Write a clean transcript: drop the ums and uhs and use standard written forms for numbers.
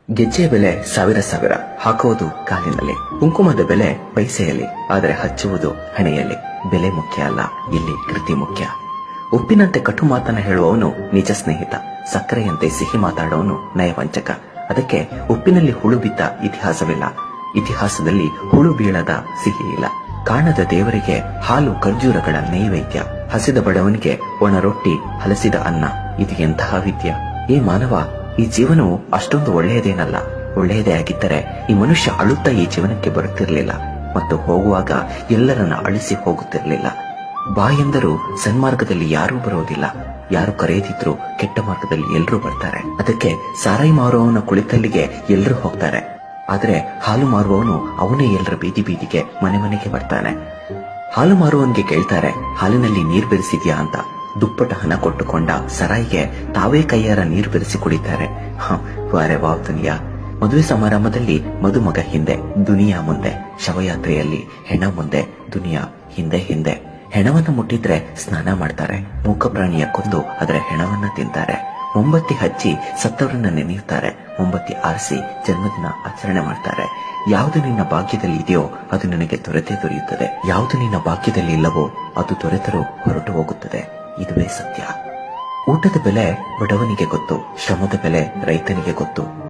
ಗೆಜ್ಜೆಯ ಬೆಲೆ ಸಾವಿರ ಸಾವಿರ, ಹಾಕುವುದು ಕಾಲಿನಲ್ಲಿ. ಕುಂಕುಮದ ಬೆಲೆ ಪೈಸೆಯಲ್ಲಿ, ಆದರೆ ಹಚ್ಚುವುದು ಹಣೆಯಲ್ಲಿ. ಬೆಲೆ ಮುಖ್ಯ ಅಲ್ಲ, ಇಲ್ಲಿ ಕೃತಿ ಮುಖ್ಯ. ಉಪ್ಪಿನಂತೆ ಕಟು ಮಾತನ್ನ ಹೇಳುವವನು ನಿಜ ಸ್ನೇಹಿತ, ಸಕ್ಕರೆಯಂತೆ ಸಿಹಿ ಮಾತಾಡುವವನು ನಯವಂಚಕ. ಅದಕ್ಕೆ ಉಪ್ಪಿನಲ್ಲಿ ಹುಳು ಬಿದ್ದ ಇತಿಹಾಸವಿಲ್ಲ, ಇತಿಹಾಸದಲ್ಲಿ ಹುಳು ಬೀಳದ ಸಿಹಿ ಇಲ್ಲ. ಕಾಣದ ದೇವರಿಗೆ ಹಾಲು ಖರ್ಜೂರಗಳ ನೈವೇದ್ಯ, ಹಸಿದ ಬಡವನಿಗೆ ಒಣ ರೊಟ್ಟಿ ಹಲಸಿದ ಅನ್ನ. ಇದು ಎಂತಹ ವಿದ್ಯ! ಏ ಮಾನವ, ಈ ಜೀವನವು ಅಷ್ಟೊಂದು ಒಳ್ಳೆಯದೇನಲ್ಲ. ಒಳ್ಳೆಯದೇ ಆಗಿದ್ದರೆ ಈ ಮನುಷ್ಯ ಅಳುತ್ತಾ ಈ ಜೀವನಕ್ಕೆ ಬರುತ್ತಿರಲಿಲ್ಲ ಮತ್ತು ಹೋಗುವಾಗ ಎಲ್ಲರನ್ನ ಅಳಿಸಿ ಹೋಗುತ್ತಿರಲಿಲ್ಲ. ಬಾ ಎಂದರೂ ಸನ್ಮಾರ್ಗದಲ್ಲಿ ಯಾರೂ ಬರೋದಿಲ್ಲ, ಯಾರು ಕರೆಯದಿದ್ರು ಕೆಟ್ಟ ಮಾರ್ಗದಲ್ಲಿ ಎಲ್ಲರೂ ಬರ್ತಾರೆ. ಅದಕ್ಕೆ ಸಾರಾಯಿ ಮಾರುವವನ ಕುಳಿತಲ್ಲಿಗೆ ಎಲ್ಲರೂ ಹೋಗ್ತಾರೆ, ಆದ್ರೆ ಹಾಲು ಮಾರುವವನು ಅವನೇ ಎಲ್ಲರ ಬೀದಿ ಬೀದಿಗೆ ಮನೆ ಮನೆಗೆ ಬರ್ತಾನೆ. ಹಾಲು ಮಾರುವವನಿಗೆ ಕೇಳ್ತಾರೆ, ಹಾಲಿನಲ್ಲಿ ನೀರ್ ಬೆರೆಸಿದ್ಯಾ ಅಂತ. ದುಪ್ಪಟ ಹಣ ಕೊಟ್ಟುಕೊಂಡ ಸರಾಯಿಗೆ ತಾವೇ ಕೈಯಾರ ನೀರು ಬೆರೆಸಿ ಕುಡಿತಾರೆ. ವಾರೆ ವಾವ್ ದುನಿಯಾ. ಮದುವೆ ಸಮಾರಂಭದಲ್ಲಿ ಮದುಮಗ ಹಿಂದೆ, ದುನಿಯಾ ಮುಂದೆ. ಶವಯಾತ್ರೆಯಲ್ಲಿ ಹೆಣ ಮುಂದೆ, ದುನಿಯಾ ಹಿಂದೆ ಹಿಂದೆ. ಹೆಣವನ್ನ ಮುಟ್ಟಿದ್ರೆ ಸ್ನಾನ ಮಾಡ್ತಾರೆ, ಮೂಕ ಪ್ರಾಣಿಯ ಕೊಂದು ಅದರ ಹೆಣವನ್ನ ತಿಂತಾರೆ. ಮೊಂಬತ್ತಿ ಹಚ್ಚಿ ಸತ್ತವರನ್ನ ನೆನೆಯುತ್ತಾರೆ, ಮೊಂಬತ್ತಿ ಆರಿಸಿ ಜನ್ಮದಿನ ಆಚರಣೆ ಮಾಡ್ತಾರೆ. ಯಾವುದು ನಿನ್ನ ಭಾಗ್ಯದಲ್ಲಿ ಇದೆಯೋ ಅದು ನಿನಗೆ ದೊರೆಯುತ್ತದೆ, ಯಾವುದು ನಿನ್ನ ಭಾಗ್ಯದಲ್ಲಿ ಇಲ್ಲವೋ ಅದು ದೊರೆತರೂ ಹೊರಟು ಹೋಗುತ್ತದೆ. ಇದುವೇ ಸತ್ಯ. ಊಟದ ಬೆಲೆ ಬಡವನಿಗೆ ಗೊತ್ತು, ಶ್ರಮದ ಬೆಲೆ ರೈತನಿಗೆ ಗೊತ್ತು.